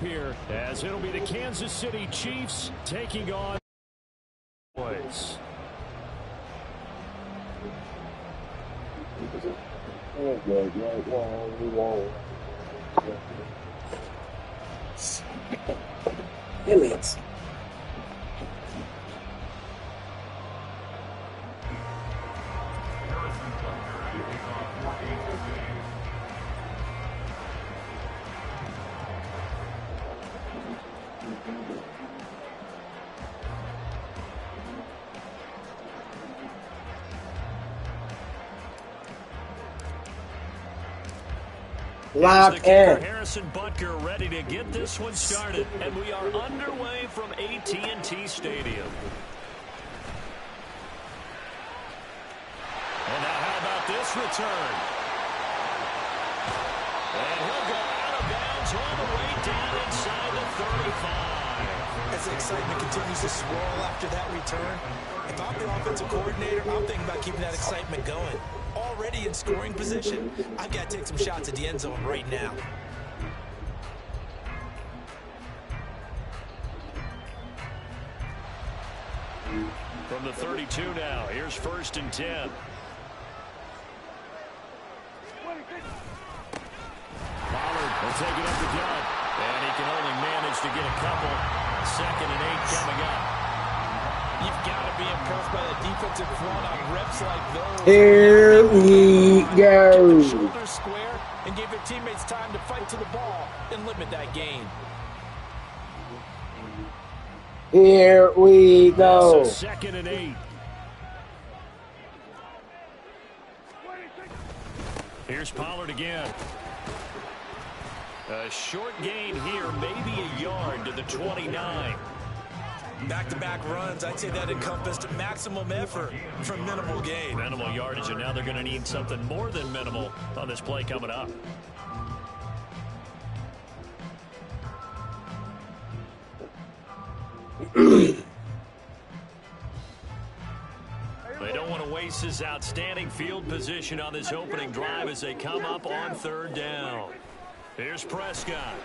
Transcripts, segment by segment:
here, as it'll be the Kansas City Chiefs taking on Cowboys. Aliens. Locked in. Harrison Butker ready to get this one started, and we are underway from AT&T Stadium. And now how about this return? And he'll go out of bounds all the way down inside the 35. As the excitement continues to swirl after that return, if I'm the offensive coordinator, I'm thinking about keeping that excitement going. Already in scoring position, I've got to take some shots at the end zone right now. From the 32 now, here's 1st and 10. Pollard will take it up the gut, and he can only manage to get a couple. 2nd and 8 coming up. You've got to be impressed by the defensive front on reps like those. Here we go. Keep their shoulders square and give their teammates time to fight to the ball and limit that gain. Here we go. So 2nd and 8. Here's Pollard again. A short gain here, maybe a yard to the 29. Back-to-back runs, I'd say that encompassed maximum effort for minimal gain. Minimal yardage, and now they're going to need something more than minimal on this play coming up. They don't want to waste his outstanding field position on this opening drive as they come up on 3rd down. Here's Prescott.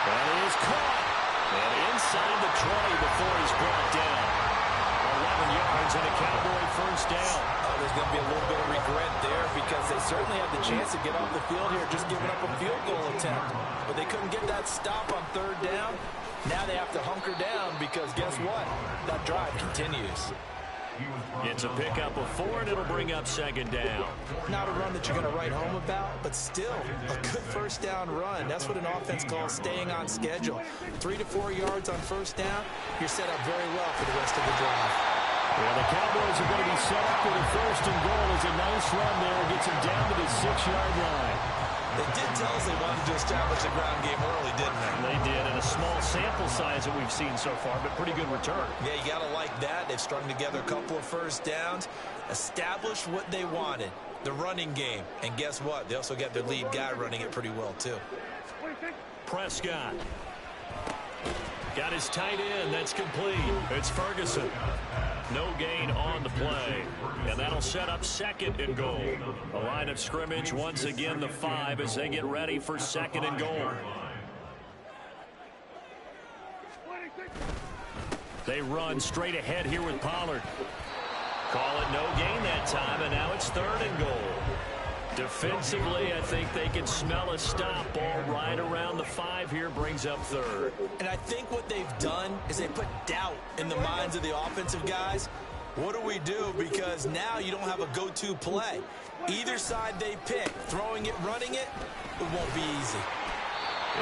That is caught. And inside the 20 before he's brought down. 11 yards and a Cowboy 1st down. There's going to be a little bit of regret there because they certainly had the chance to get off the field here just giving up a field goal attempt. But they couldn't get that stop on 3rd down. Now they have to hunker down because guess what? That drive continues. It's a pickup of 4, and it'll bring up 2nd down. Not a run that you're going to write home about, but still a good 1st down run. That's what an offense calls staying on schedule. 3 to 4 yards on 1st down, you're set up very well for the rest of the drive. Well, the Cowboys are going to be set up for the 1st and goal. As a nice run there, gets them down to the 6-yard line. They did tell us they wanted to establish a ground game early, didn't they? They did, in a small sample size that we've seen so far, but pretty good return. Yeah, you got to like that. They've strung together a couple of 1st downs, established what they wanted, the running game. And guess what? They also got their lead guy running it pretty well, too. Prescott. Got his tight end. That's complete. It's Ferguson. No gain on the play. And that'll set up 2nd and goal. A line of scrimmage once again the 5 as they get ready for 2nd and goal. They run straight ahead here with Pollard. Call it no gain that time, and now it's 3rd and goal. Defensively, I think they can smell a stop. Ball right around the 5 here, brings up 3rd. And I think what they've done is they put doubt in the minds of the offensive guys. What do we do? Because now you don't have a go-to play. Either side they pick, throwing it, running it, it won't be easy.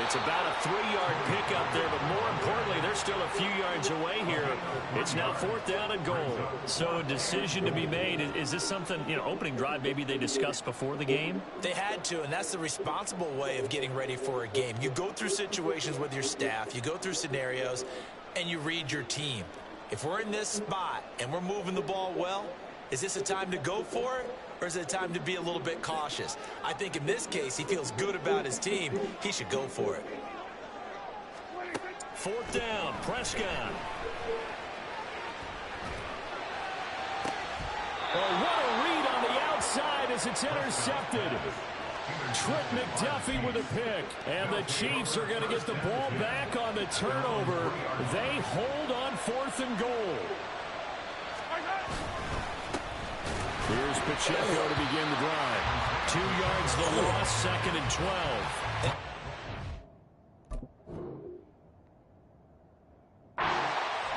It's about a 3-yard pickup there, but more importantly, they're still a few yards away here. It's now 4th down and goal. So a decision to be made. Is this something, opening drive maybe they discussed before the game? They had to, and that's the responsible way of getting ready for a game. You go through situations with your staff, you go through scenarios, and you read your team. If we're in this spot and we're moving the ball well, is this a time to go for it? Or is it time to be a little bit cautious? I think in this case, he feels good about his team. He should go for it. 4th down, Prescott. Oh, what a read on the outside as it's intercepted. Trent McDuffie with a pick. And the Chiefs are going to get the ball back on the turnover. They hold on 4th and goal. Here's Pacheco to begin the drive. 2 yards the loss, 2nd and 12.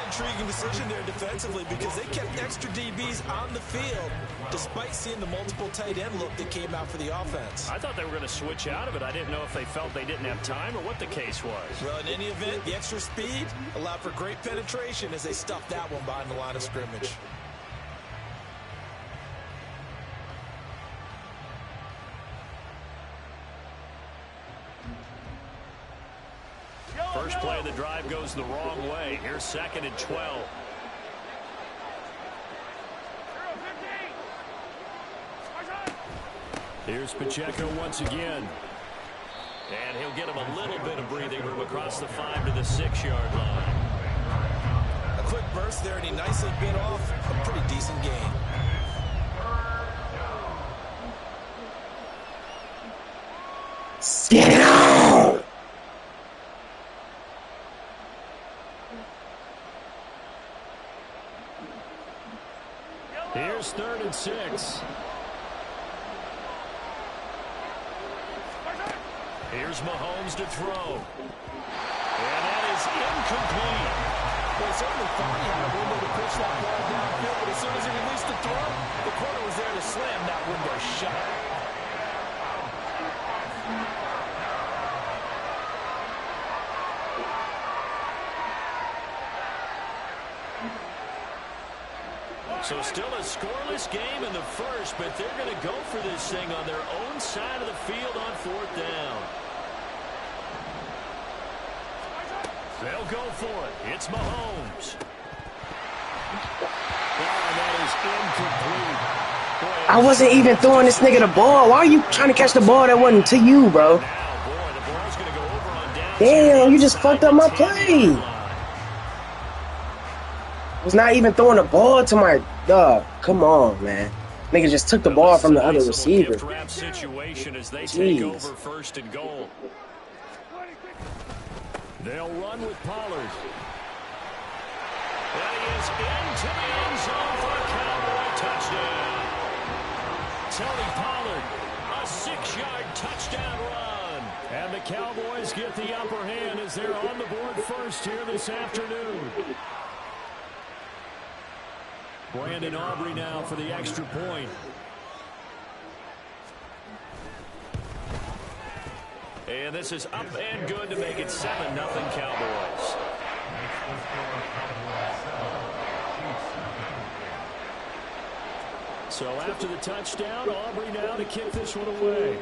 Intriguing decision there defensively because they kept extra DBs on the field despite seeing the multiple tight end look that came out for the offense. I thought they were going to switch out of it. I didn't know if they felt they didn't have time or what the case was. Well, in any event, the extra speed allowed for great penetration as they stuffed that one behind the line of scrimmage. First play of the drive goes the wrong way. Here's 2nd and 12. Here's Pacheco once again. And he'll get him a little bit of breathing room across the 5 to the 6-yard line. A quick burst there, and he nicely bit off a pretty decent gain. Get out! Here's 3rd and 6. Here's Mahomes to throw. And that is incomplete. Well, certainly thought he had a window to push that ball downfield, but as soon as he released the throw, the corner was there to slam that window shut. So still a scoreless game in the first, but they're going to go for this thing on their own side of the field on 4th down. They'll go for it. It's Mahomes. Oh, that is incomplete. Boy, I wasn't even throwing this nigga the ball. Why are you trying to catch the ball that wasn't to you, bro? now, boy, the ball's going to go over on downs. Damn, you just fucked up my play. I was not even throwing the ball to my dog. Come on, man. Nigga just took the ball from the other receiver. Gift wrap situation as they take over 1st and goal. They'll run with Pollard. And he is into the end zone for a Cowboy touchdown. Tony Pollard, a 6-yard touchdown run. And the Cowboys get the upper hand as they're on the board first here this afternoon. Brandon Aubrey now for the extra point. And this is up and good to make it 7-0 Cowboys. So after the touchdown, Aubrey now to kick this one away.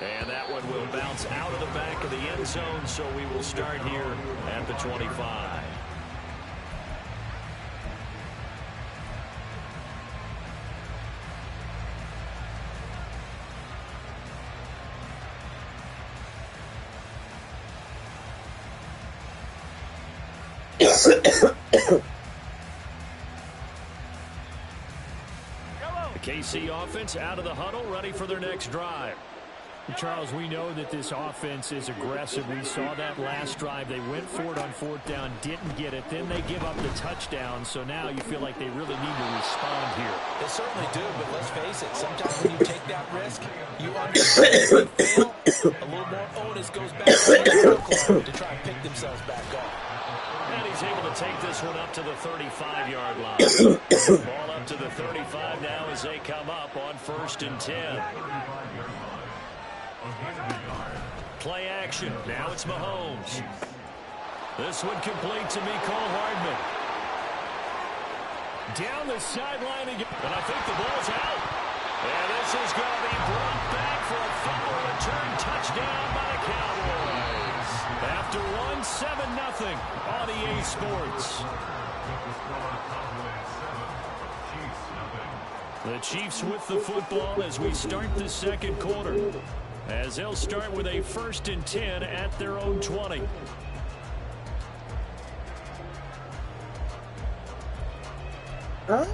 And that one will bounce out of the back of the end zone, so we will start here at the 25. The KC offense out of the huddle, ready for their next drive. Charles, we know that this offense is aggressive. We saw that last drive. They went for it on 4th down, didn't get it. Then they give up the touchdown. So now you feel like they really need to respond here. They certainly do, but let's face it, sometimes when you take that risk, you understand fail, a little more onus goes back to try and pick themselves back up. And he's able to take this one up to the 35-yard line. Ball up to the 35 now as they come up on 1st and 10. Play action. Now it's Mahomes. This one complete to Mecole Hardman. Down the sideline again. And I think the ball's out. And this is going to be brought back for a final return touchdown by the Cowboys. After one, 7-0 on EA Sports. The Chiefs with the football as we start the second quarter. As they'll start with a 1st and 10 at their own 20. Huh?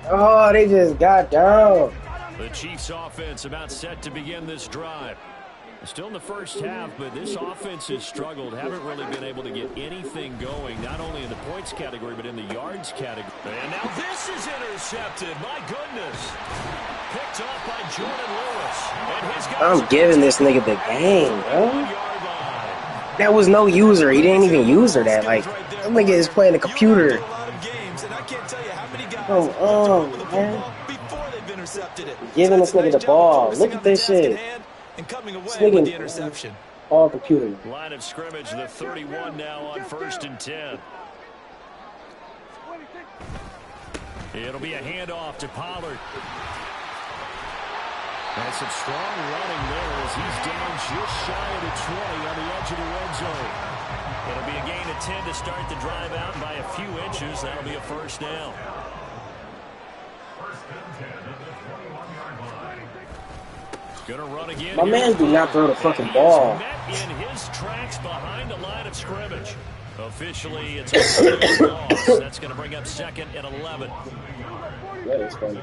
Oh, they just got down. The Chiefs offense about set to begin this drive. Still in the first half, but this offense has struggled. Haven't really been able to get anything going, not only in the points category, but in the yards category. And now this is intercepted. My goodness. Picked up by Jordan Lewis. And his guys I'm giving this nigga the game, bro. That was no user. He didn't even use her that. Like, that nigga is playing the computer. Come on, man. Giving this nigga the ball. Look at this shit. And coming away This with the nigga interception. all computer. Line of scrimmage, the 31 now on 1st and 10. It'll be a handoff to Pollard. And some strong running there as he's down just shy of the 20 on the edge of the red zone. It'll be a gain of 10 to start the drive out by a few inches. That'll be a first down. Gonna run again. My man do not throw the fucking ball. Met in his tracks behind the line of scrimmage. Officially, it's a loss. That's going to bring up 2nd and 11. That is funny.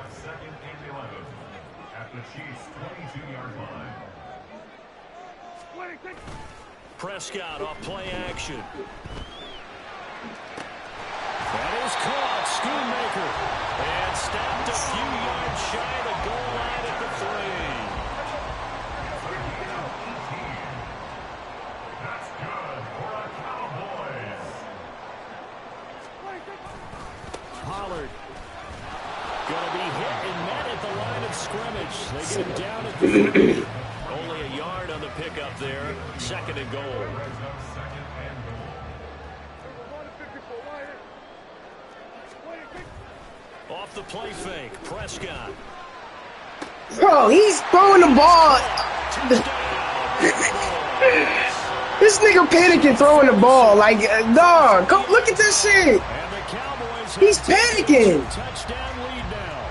Prescott off play action. That is caught. Schoonmaker. And stopped a few yards shy of the goal line at the 3. Pollard going to be hit and met at the line of scrimmage. They get him down at the 30. Only a yard on the pickup there. 2nd and goal. Off the play fake. Prescott. Bro, he's throwing the ball. This nigga panicking throwing the ball. Like, dog, come look at this shit. And the Cowboys He's panicking. touchdown lead now.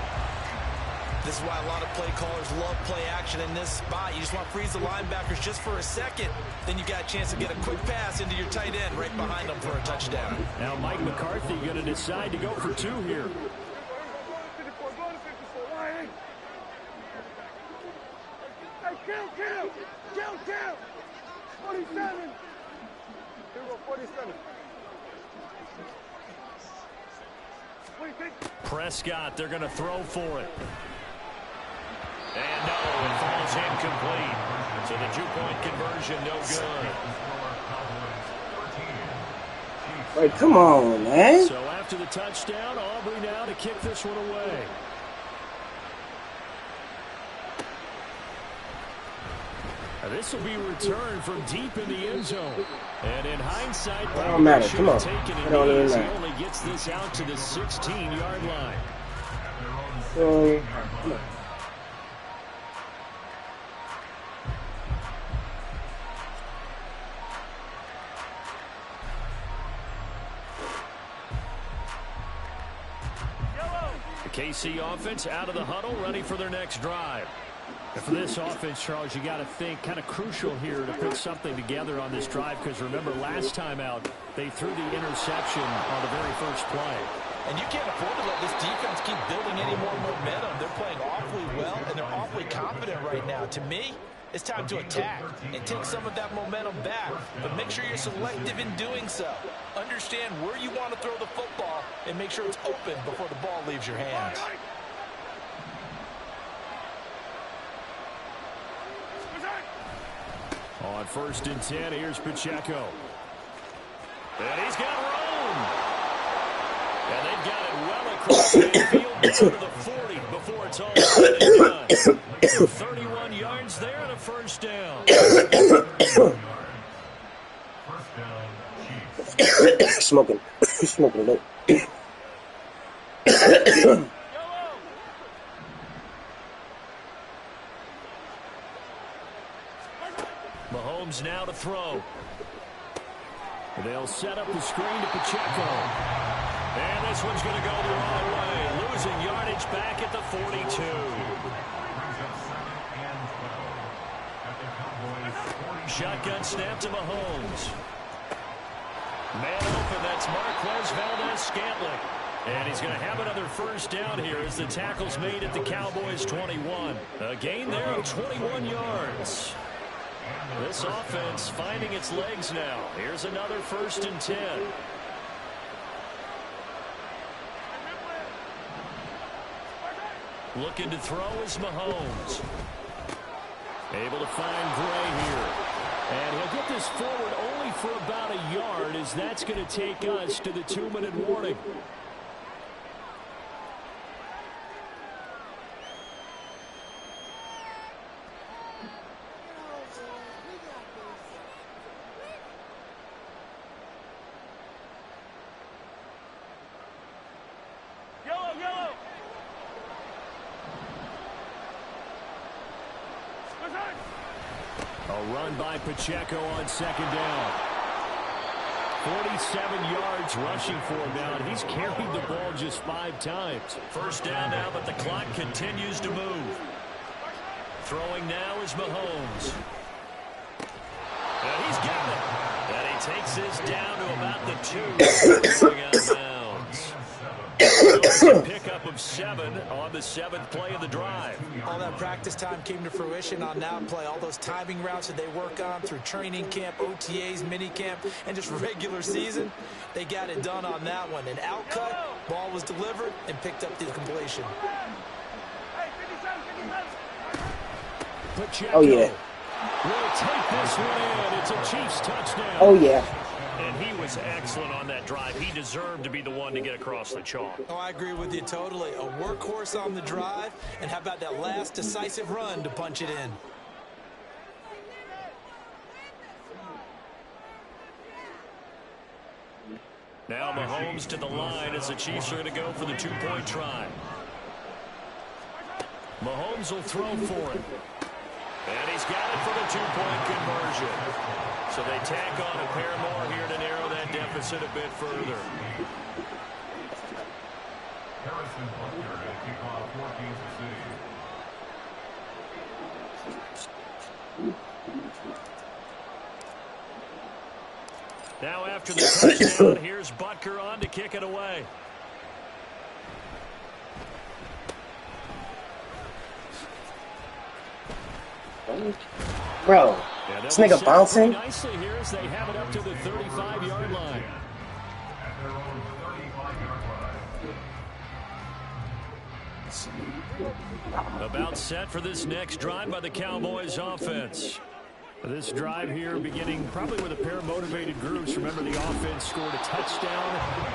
This is why a lot of play callers love play action in this spot. You just want to freeze the linebackers just for a second. Then you got a chance to get a quick pass into your tight end right behind them for a touchdown. Now Mike McCarthy going to decide to go for 2 here. Kill! 47! 47. Prescott, they're going to throw for it. And no, it falls incomplete. So the 2-point conversion, no good. Wait, come on, man. So after the touchdown, Aubrey now to kick this one away. This will be returned from deep in the end zone. And in hindsight, it don't matter. Come on. It don't even he matter. only gets this out to the 16-yard line. Come on. The KC offense out of the huddle, ready for their next drive. For this offense, Charles, you got to think kind of crucial here to put something together on this drive because remember last time out they threw the interception on the very first play. And you can't afford to let this defense keep building any more momentum. They're playing awfully well, and they're awfully confident right now. To me, it's time to attack and take some of that momentum back. But make sure you're selective in doing so. Understand where you want to throw the football and make sure it's open before the ball leaves your hands. On 1st and 10, here's Pacheco. And he's got room. And they've got it well across midfield down to the 40 before it's all said and done. 31 yards there and a first down. Smoking it up. Mahomes now to throw. They'll set up the screen to Pacheco. And this one's going to go the wrong way. Losing yardage back at the 42. Shotgun snap to Mahomes. Man open, that's Marquez Valdez-Scantling. And he's going to have another first down here as the tackle's made at the Cowboys' 21. A gain there of 21 yards. This offense finding its legs now. Here's another 1st and 10. Looking to throw is Mahomes. Able to find Gray here. And he'll get this forward only for about a yard, as that's going to take us to the 2-minute warning. A run by Pacheco on 2nd down. 47 yards rushing for him now, and he's carried the ball just 5 times. First down now, but the clock continues to move. Throwing now is Mahomes. And he's got it. And he takes this down to about the 2. Out of bounds. Pickup of 7 on the 7th play of the drive. All that practice time came to fruition on that play. All those timing routes that they work on through training camp, OTAs, mini camp, and just regular season, they got it done on that one. An outcut, ball was delivered, and picked up the completion. Pacheco Oh, yeah. will take this one in. It's a Chiefs touchdown. Oh, yeah. And he was excellent on that drive. He deserved to be the one to get across the chalk. Oh, I agree with you totally. A workhorse on the drive, and how about that last decisive run to punch it in? Now Mahomes to the line as the Chiefs are going to go for the 2-point try. Mahomes will throw for it. And he's got it for the 2-point conversion. So they tack on a pair more here to narrow that deficit a bit further. Harrison Butker at kickoff for Kansas City. Now after the touchdown, here's Butker on to kick it away. Bro, this nigga bouncing. Nicely here as they have it up to the 35-yard line. About set for this next drive by the Cowboys offense. This drive here beginning probably with a pair of motivated groups. Remember, the offense scored a touchdown.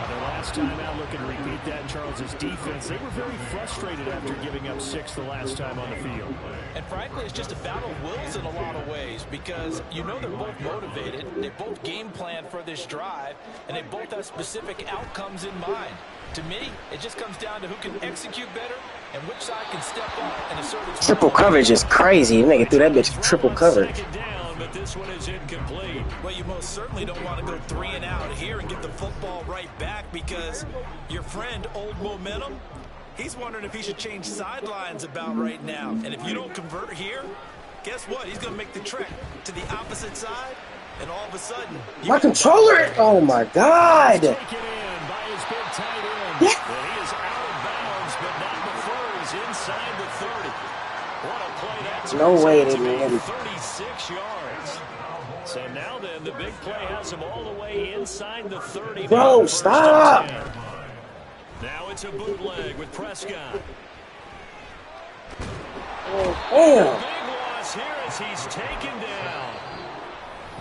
Their last time out, looking to repeat that in Charles's defense. They were very frustrated after giving up 6 the last time on the field. And frankly, it's just a battle of wills in a lot of ways, because you know they're both motivated, they both game plan for this drive, and they both have specific outcomes in mind. To me, it just comes down to who can execute better and which side can step up and assert its Triple coverage is crazy. You nigga threw that bitch triple coverage. Second down, but this one is incomplete. Well, you most certainly don't want to go 3 and out here and get the football right back, because your friend, Old Momentum, he's wondering if he should change sidelines about right now. And if you don't convert here, guess what? He's going to make the trek to the opposite side, and all of a sudden... My controller! Oh, my God! Taken in by his big tight end. Yeah. And he is out of bounds, but not before he's inside the 30. What a play that's No way they to be didn't hit him. 36 yards. So now then, the big play has him all the way inside the 30. Bro, stop! Now it's a bootleg with Prescott. Oh, damn. Big loss here as he's taken down.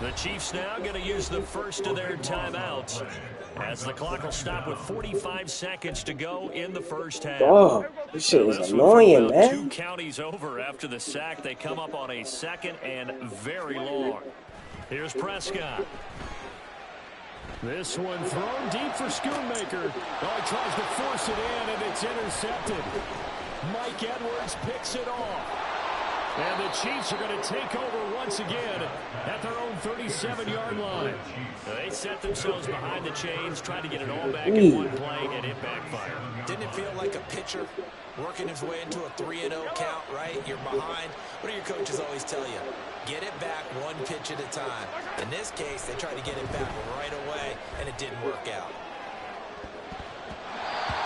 The Chiefs now going to use the first of their timeouts as the clock will stop with 45 seconds to go in the first half. Oh, this shit was This one annoying, from man. 2 counties over after the sack. They come up on a 2nd and very long. Here's Prescott. This one thrown deep for Schoonmaker. Oh, he tries to force it in, and it's intercepted. Mike Edwards picks it off. And the Chiefs are going to take over once again at their own 37-yard line. They set themselves behind the chains, trying to get it all back in one play, and it backfired. Didn't it feel like a pitcher working his way into a 3-0 count, right? You're behind. What do your coaches always tell you? Get it back one pitch at a time. In this case, they tried to get it back right away, and it didn't work out.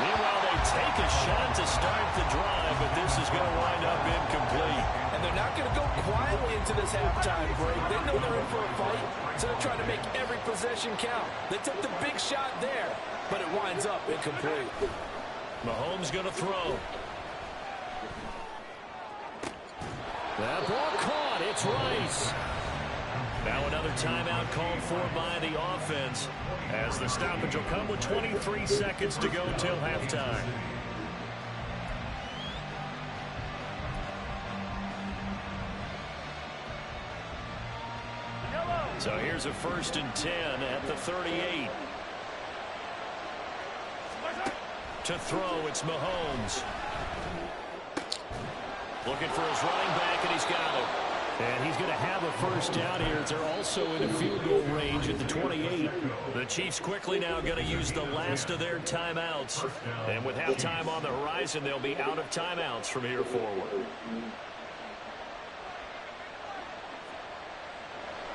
Meanwhile, they take a shot to start the drive, but this is going to wind up incomplete. And they're not going to go quietly into this halftime break. They know they're in for a fight, so they're trying to make every possession count. They took the big shot there, but it winds up incomplete. Mahomes going to throw. That ball caught. It's Rice. Now another timeout called for by the offense, as the stoppage will come with 23 seconds to go till halftime. So here's a 1st and 10 at the 38. To throw, it's Mahomes. Looking for his running back, and he's got it. And he's going to have a first down here. They're also in a field goal range at the 28. The Chiefs quickly now going to use the last of their timeouts. And with halftime on the horizon, they'll be out of timeouts from here forward.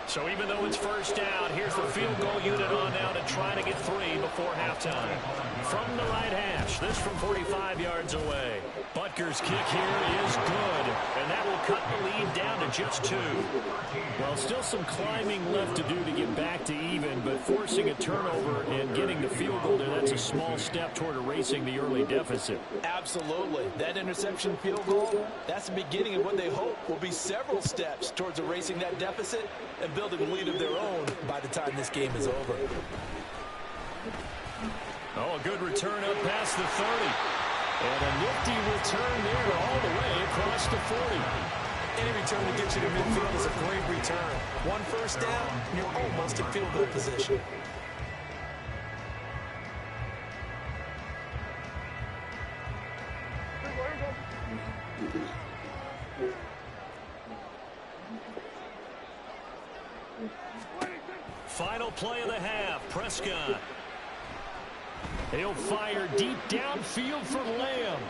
So even though it's first down, here's the field goal unit on now to try to get 3 before halftime. From the right hash, this from 45 yards away. Butker's kick here is good, and that will cut the lead down to just 2. Well, still some climbing left to do to get back to even, but forcing a turnover and getting the field goal there, that's a small step toward erasing the early deficit. Absolutely. That interception field goal, that's the beginning of what they hope will be several steps towards erasing that deficit and building a lead of their own by the time this game is over. Oh, a good return up past the 30. And a nifty return there all the way across the 40. Any return to get you to midfield is a great return. 1 first down, you're almost in field goal position. Final play of the half, Prescott. He'll fire deep downfield for Lamb.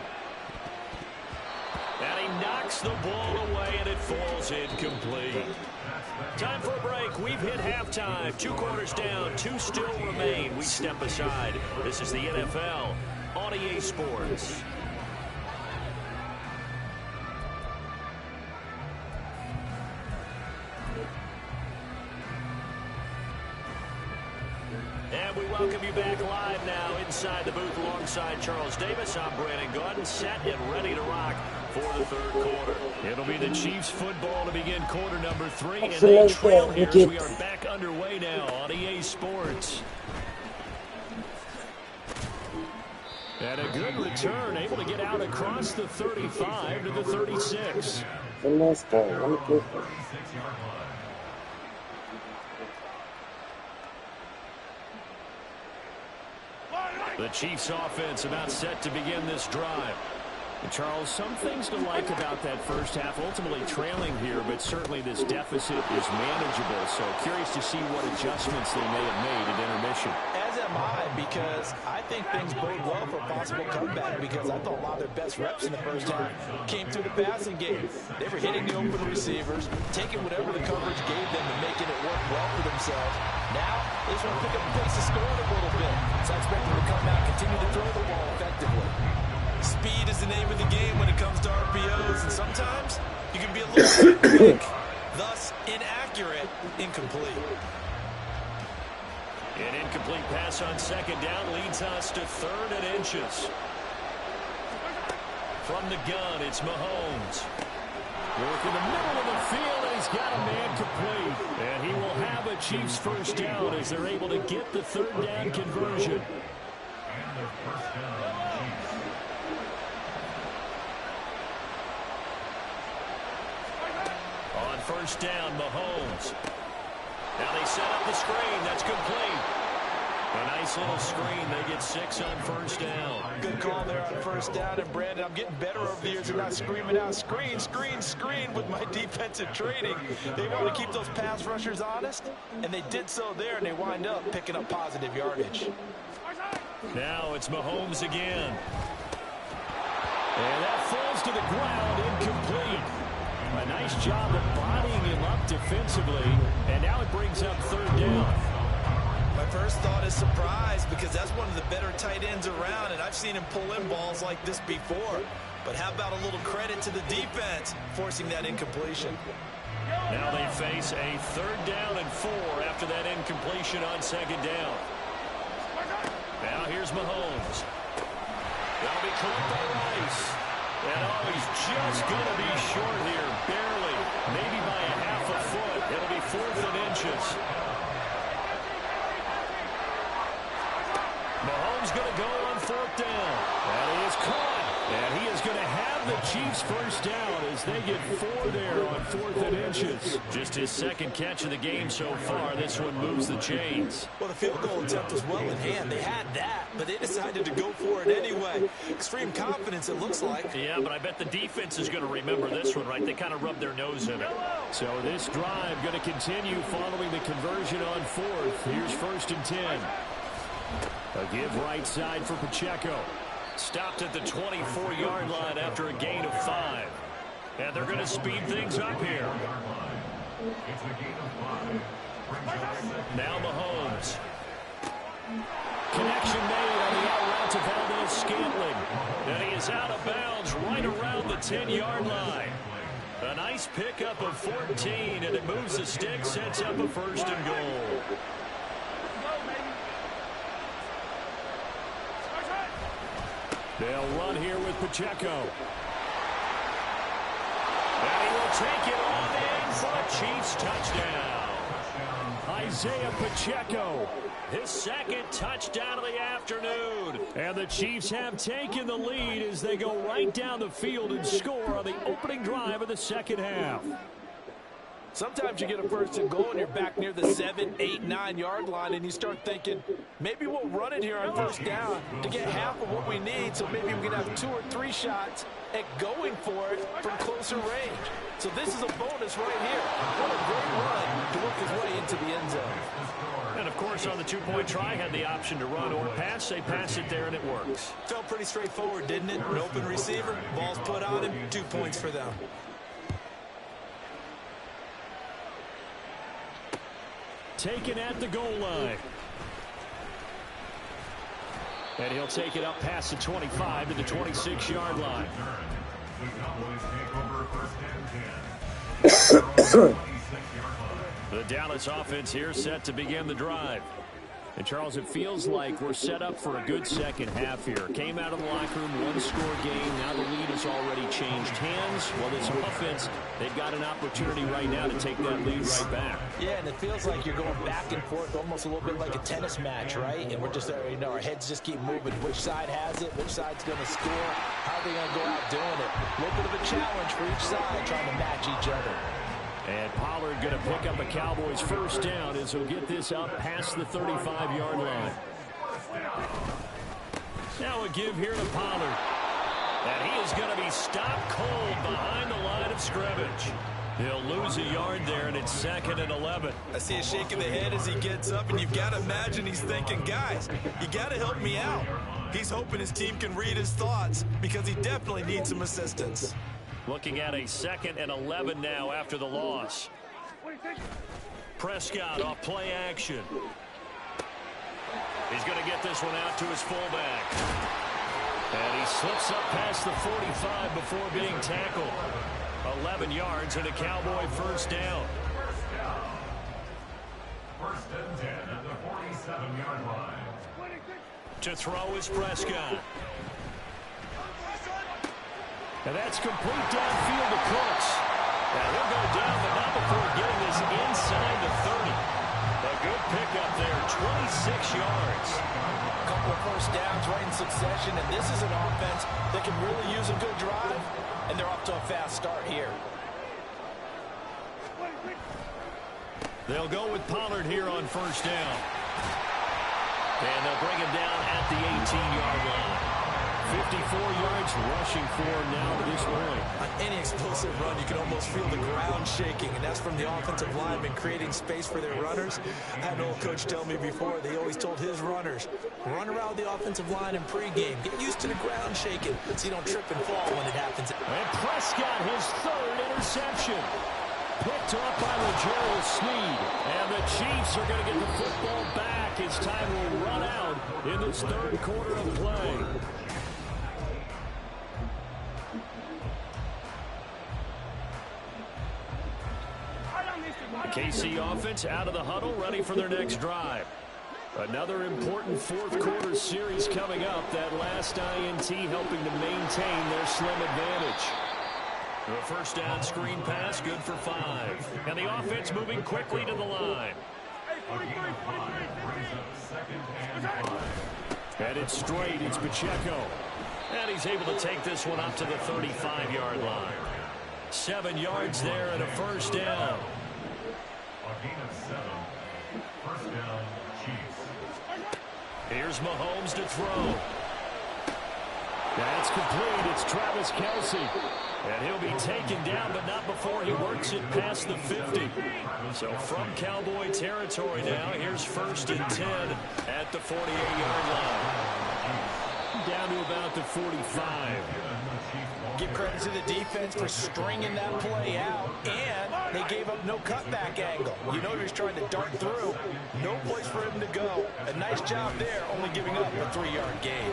And he knocks the ball away, and it falls incomplete. Time for a break. We've hit halftime. 2 quarters down, 2 still remain. We step aside. This is the NFL on EA Sports. And we welcome you back live now inside the booth alongside Charles Davis. I'm Brandon Gaudin, set and ready to rock for the 3rd quarter. It'll be the Chiefs football to begin quarter number 3, and they trail here as we are back underway now on EA Sports. And a good return, able to get out across the 35 to the 36. The Chiefs offense about set to begin this drive. And Charles, some things to like about that first half, ultimately trailing here, but certainly this deficit is manageable. So curious to see what adjustments they may have made at intermission. As am I, because I think things bode well for a possible comeback, because I thought a lot of their best reps in the first half came through the passing game. They were hitting the open receivers, taking whatever the coverage gave them and making it work well for themselves. Now, they just want to pick up the pace of scoring a little bit. So I expect them to come out and continue to throw the ball effectively. Speed is the name of the game when it comes to RPOs, and sometimes you can be a little too quick, thus inaccurate, incomplete. An incomplete pass on 2nd down leads us to 3rd and inches. From the gun, it's Mahomes. Work in the middle of the field, and he's got a man complete. And he will have a Chiefs first down as they're able to get the 3rd down conversion. On 1st down, Mahomes. Now they set up the screen. That's complete. A nice little screen. They get 6 on 1st down. Good call there on 1st down. And, Brandon, I'm getting better over the years and not screaming out, screen, screen, screen with my defensive training. They want to keep those pass rushers honest, and they did so there, and they wind up picking up positive yardage. Now it's Mahomes again. And that falls to the ground, incomplete. A nice job of bodying him up defensively, and now it brings up 3rd down. My first thought is surprise because that's one of the better tight ends around, and I've seen him pull in balls like this before. But how about a little credit to the defense forcing that incompletion? Now they face a 3rd down and 4 after that incompletion on 2nd down. Now here's Mahomes. That'll be caught by Rice. And he's just going to be short here, barely, maybe by a half a foot. It'll be 4th and inches. Mahomes going to go on 4th down. That is caught. And he is going to have the Chiefs first down as they get 4 there on 4th and inches. Just his 2nd catch of the game so far. This one moves the chains. Well, the field goal attempt was well in hand. They had that, but they decided to go for it anyway. Extreme confidence, it looks like. Yeah, but I bet the defense is going to remember this one, right? They kind of rubbed their nose in it. So this drive going to continue following the conversion on 4th. Here's 1st and 10. A give right side for Pacheco. Stopped at the 24-yard line after a gain of 5. And they're going to speed things up here. Now Mahomes. Connection made on the out route to Valdez-Scantling. And he is out of bounds right around the 10-yard line. A nice pickup of 14, and it moves the stick, sets up a 1st and goal. They'll run here with Pacheco. And he will take it on in for a Chiefs touchdown. Isaiah Pacheco. His 2nd touchdown of the afternoon. And the Chiefs have taken the lead as they go right down the field and score on the opening drive of the 2nd half. Sometimes you get a 1st and goal and you're back near the 7, 8, 9-yard line and you start thinking, maybe we'll run it here on 1st down to get half of what we need, so maybe we can have 2 or 3 shots at going for it from closer range. So this is a bonus right here. What a great run to work his way into the end zone. And, of course, on the 2-point try, had the option to run or pass. They pass it there, and it works. Felt pretty straightforward, didn't it? An open receiver, ball's put on him, 2 points for them. Taken at the goal line. And he'll take it up past the 25 to the 26-yard line. The Dallas offense here set to begin the drive. And, Charles, it feels like we're set up for a good 2nd half here. Came out of the locker room, 1-score game. Now the lead has already changed hands. Well, this offense, they've got an opportunity right now to take that lead right back. Yeah, and it feels like you're going back and forth, almost a little bit like a tennis match, right? And we're just, our heads just keep moving. Which side has it? Which side's going to score? How are they going to go out doing it? A little bit of a challenge for each side, trying to match each other. And Pollard going to pick up a Cowboys 1st down as he'll get this up past the 35-yard line. Now a give here to Pollard. And he is going to be stopped cold behind the line of scrimmage. He'll lose a yard there, and it's 2nd and 11. I see a shake of the head as he gets up, and you've got to imagine he's thinking, guys, you got to help me out. He's hoping his team can read his thoughts because he definitely needs some assistance. Looking at a 2nd and 11 now after the loss. Prescott off play action. He's going to get this one out to his fullback. And he slips up past the 45 before being tackled. 11 yards and a Cowboy 1st down. 1st and 10 at the 47-yard line. To throw is Prescott. And that's complete downfield to Cooks. And he'll go down, but not before getting this inside the 30. A good pickup there, 26 yards. A couple of 1st downs right in succession, and this is an offense that can really use a good drive, and they're off to a fast start here. They'll go with Pollard here on 1st down. And they'll bring him down at the 18-yard line. 54 yards rushing for him now to this point. On any explosive run, you can almost feel the ground shaking, and that's from the offensive linemen creating space for their runners. I had an old coach tell me before, they always told his runners, run around the offensive line in pregame. Get used to the ground shaking so you don't trip and fall when it happens. And Prescott, his 3rd interception. picked up by LaGerald Sneed. And the Chiefs are going to get the football back as time will run out in this third quarter of play. The KC offense out of the huddle, ready for their next drive. Another important fourth quarter series coming up. That last INT helping to maintain their slim advantage. The first down screen pass, good for 5. And the offense moving quickly to the line. Headed straight, it's Pacheco. And he's able to take this one up to the 35-yard line. 7 yards there and a first down. First down, Chiefs. Here's Mahomes to throw. That's complete. It's Travis Kelce. And he'll be taken down, but not before he works it past the 50. So from Cowboy territory now, here's 1st and 10 at the 48-yard line. Down to about the 45. Give credit to the defense for stringing that play out, and they gave up no cutback angle. You know he was trying to dart through. No place for him to go. A nice job there, only giving up a 3-yard gain.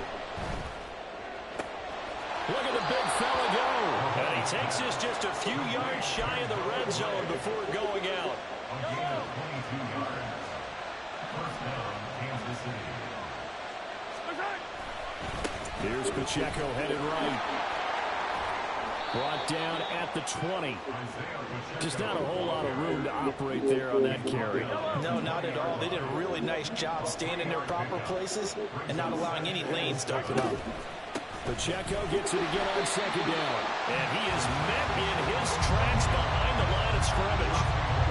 Look at the big fella go. And he takes this just a few yards shy of the red zone before going out. A gain of 22 yards. First down, Kansas City. Here's Pacheco headed right. Brought down at the 20. Just not a whole lot of room to operate there on that carry. No, not at all. They did a really nice job staying in their proper places and not allowing any lanes to open up. Pacheco gets it again on second down. And he is met in his tracks behind the line of scrimmage.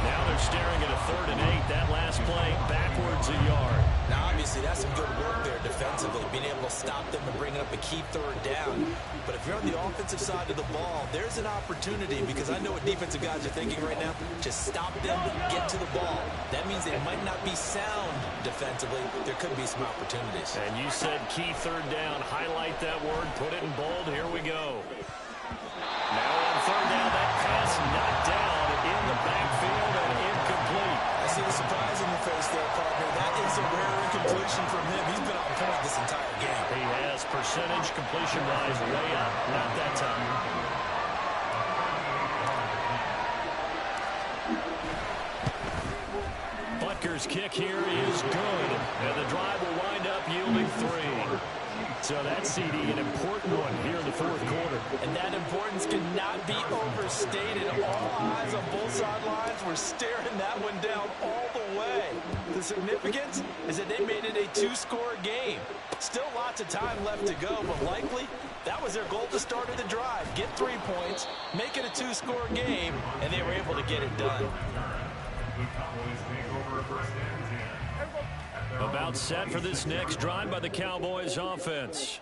Now they're staring at a 3rd and 8. That last play backwards a yard. Now, obviously, that's some good work there defensively, being able to stop them and bringing up a key 3rd down. But if you're on the offensive side of the ball, there's an opportunity, because I know what defensive guys are thinking right now. Just stop them, get to the ball. That means they might not be sound defensively. There could be some opportunities. And you said key 3rd down. Highlight that word. Put it in bold. Here we go. Now on 3rd down, that pass knocked down in the backfield and incomplete. I see the surprise in your face there, partner. That is a rare incompletion from him. He's been on point this entire game. He has percentage completion-wise way up. Not that time. Butker's kick here is good. And the drive will wind up yielding 3. So that CD, an important one here in the fourth quarter. And that importance cannot be overstated. All eyes on both sidelines were staring that one down all the way. The significance is that they made it a 2-score game. Still lots of time left to go, but likely that was their goal to start of the drive. Get 3 points, make it a 2-score game, and they were able to get it done. The Cowboys take over 1st and 10. About set for this next drive by the Cowboys offense.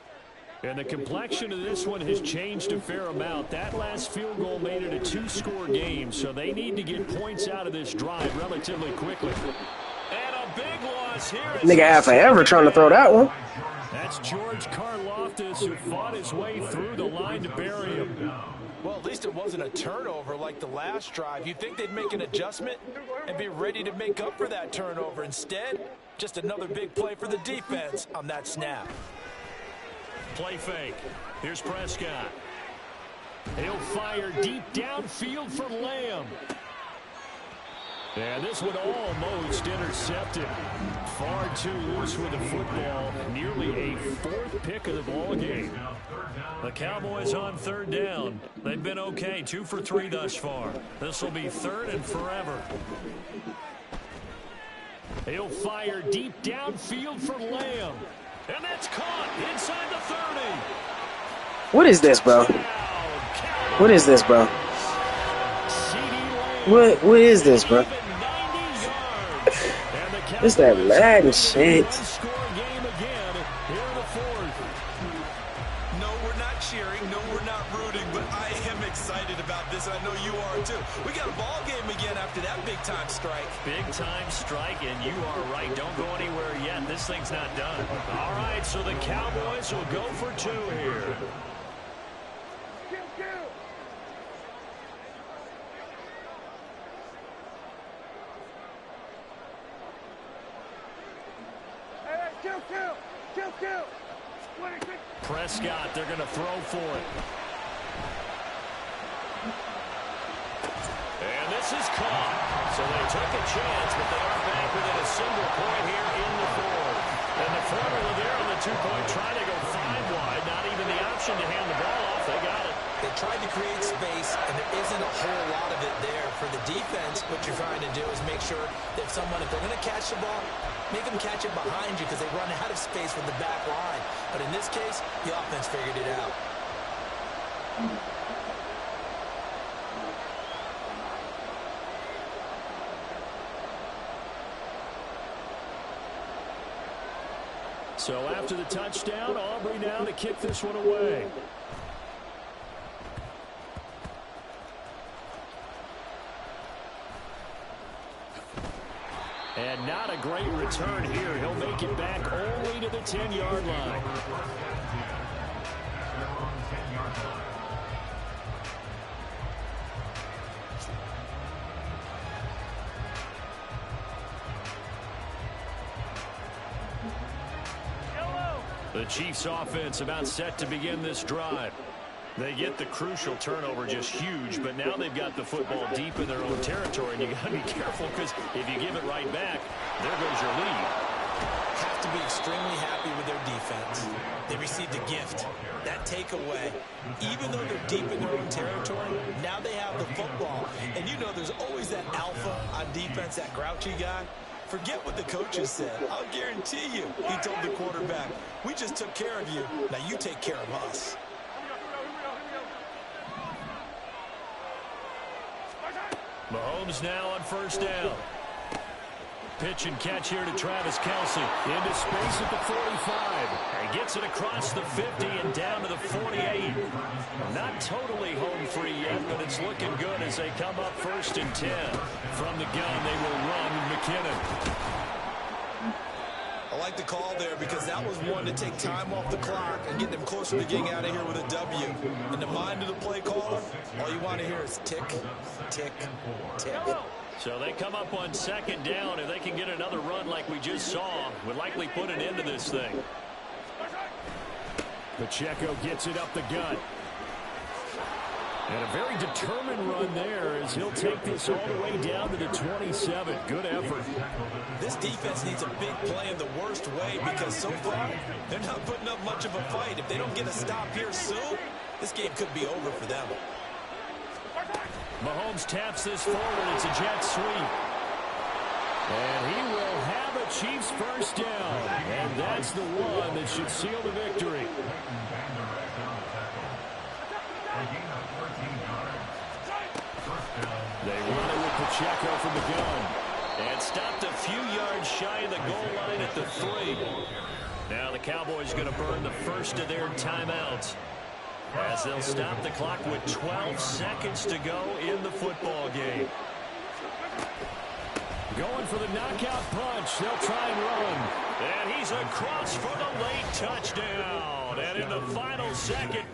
And the complexion of this one has changed a fair amount. That last field goal made it a 2-score game, so they need to get points out of this drive relatively quickly. And a big loss here. Nigga had forever trying to throw that one. That's George Karlaftis, who fought his way through the line to bury him. Well, at least it wasn't a turnover like the last drive. You'd think they'd make an adjustment and be ready to make up for that turnover. Instead, just another big play for the defense on that snap. Play fake. Here's Prescott. He'll fire deep downfield from Lamb. And this one almost intercepted. Far too loose with the football. Nearly a 4th pick of the ball game. The Cowboys on 3rd down. They've been okay. 2 for 3 thus far. This will be 3rd and forever. He'll fire deep downfield from Lamb. And that's caught inside the 30. What is this, bro? What is this, bro? What is this, bro? It's that Madden shit. No, we're not cheering. No, we're not rooting. But I am excited about this. I know you are too. We got a ball game again after that big-time strike. Big-time strike, and you are right. Don't go anywhere yet. This thing's not done. All right, so the Cowboys will go for 2 here. Prescott, they're going to throw for it. And this is caught. So they took a chance, but they are back within a single point here in the fourth. And the formula there on the two-point, trying to go 5 wide. Not even the option to hand the ball off. They got it. They tried to create space, and there isn't a whole lot of it there. For the defense, what you're trying to do is make sure that if they're going to catch the ball, make them catch it behind you because they run out of space with the back line. But in this case, the offense figured it out. So after the touchdown, Aubrey now to kick this one away. And not a great return here. He'll make it back only to the 10-yard line. The Chiefs offense about set to begin this drive. They get the crucial turnover, just huge, but now they've got the football deep in their own territory, and you got to be careful because if you give it right back, there goes your lead. Have to be extremely happy with their defense. They received a gift. That takeaway, even though they're deep in their own territory, now they have the football. And you know there's always that alpha on defense, that grouchy guy. Forget what the coaches said. I'll guarantee you, he told the quarterback, we just took care of you. Now you take care of us. Mahomes now on first down. Pitch and catch here to Travis Kelce. Into space at the 45. And gets it across the 50 and down to the 48. Not totally home free yet, but it's looking good as they come up 1st and 10. From the gun, they will run McKinnon. I like the call there because that was one to take time off the clock and get them closer to getting out of here with a W. In the mind of the play caller, all you want to hear is tick, tick, tick. So they come up on 2nd down. If they can get another run like we just saw, would likely put an end to this thing. Pacheco gets it up the gut. And a very determined run there as he'll take this all the way down to the 27. Good effort. This defense needs a big play in the worst way because so far they're not putting up much of a fight. If they don't get a stop here soon, this game could be over for them. Mahomes taps this forward. It's a jet sweep. And he will have a Chiefs first down. And that's the one that should seal the victory. They run it with Pacheco from the gun. And stopped a few yards shy of the goal line at the 3. Now the Cowboys going to burn the first of their timeouts, as they'll stop the clock with 12 seconds to go in the football game. Going for the knockout punch. They'll try and run. And he's across for the late touchdown. And in the final second,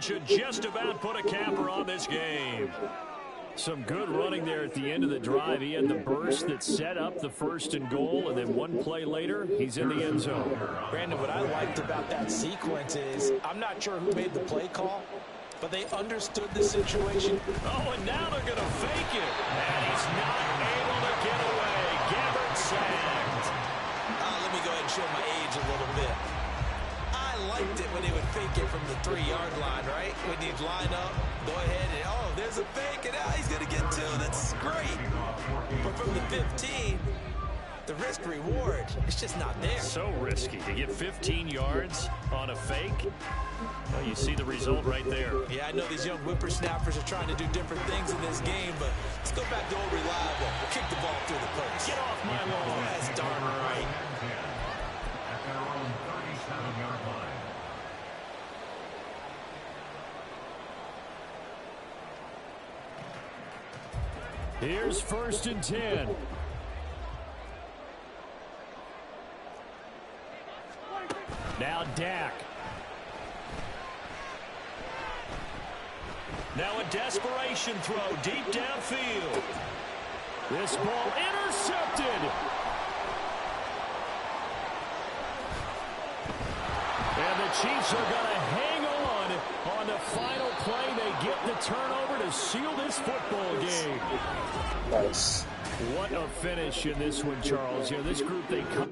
should just about put a capper on this game. Some good running there at the end of the drive. He had the burst that set up the 1st and goal, and then one play later, he's in the end zone. Brandon, what I liked about that sequence is I'm not sure who made the play call, but they understood the situation. Oh, and now they're going to fake it. And he's not able to get away. Gabbert sacked. Let me go ahead and show my age a little bit. I liked it when they would fake it from the 3-yard line, right? When you'd line up, go ahead and, oh, there's a fake, and now he's going to get 2. That's great. But from the 15, the risk-reward, it's just not there. So risky to get 15 yards on a fake. Well, you see the result right there. Yeah, I know these young whippersnappers are trying to do different things in this game, but let's go back to old reliable. Kick the ball through the post. Get off my lawn. That's darn right. At their own 37-yard line. Here's 1st and 10. Now Dak. Now a desperation throw deep downfield. This ball intercepted. And the Chiefs are going to hang on the final play. They get the turnover to seal this football game. Nice. What a finish in this one, Charles. You know, this group, they come...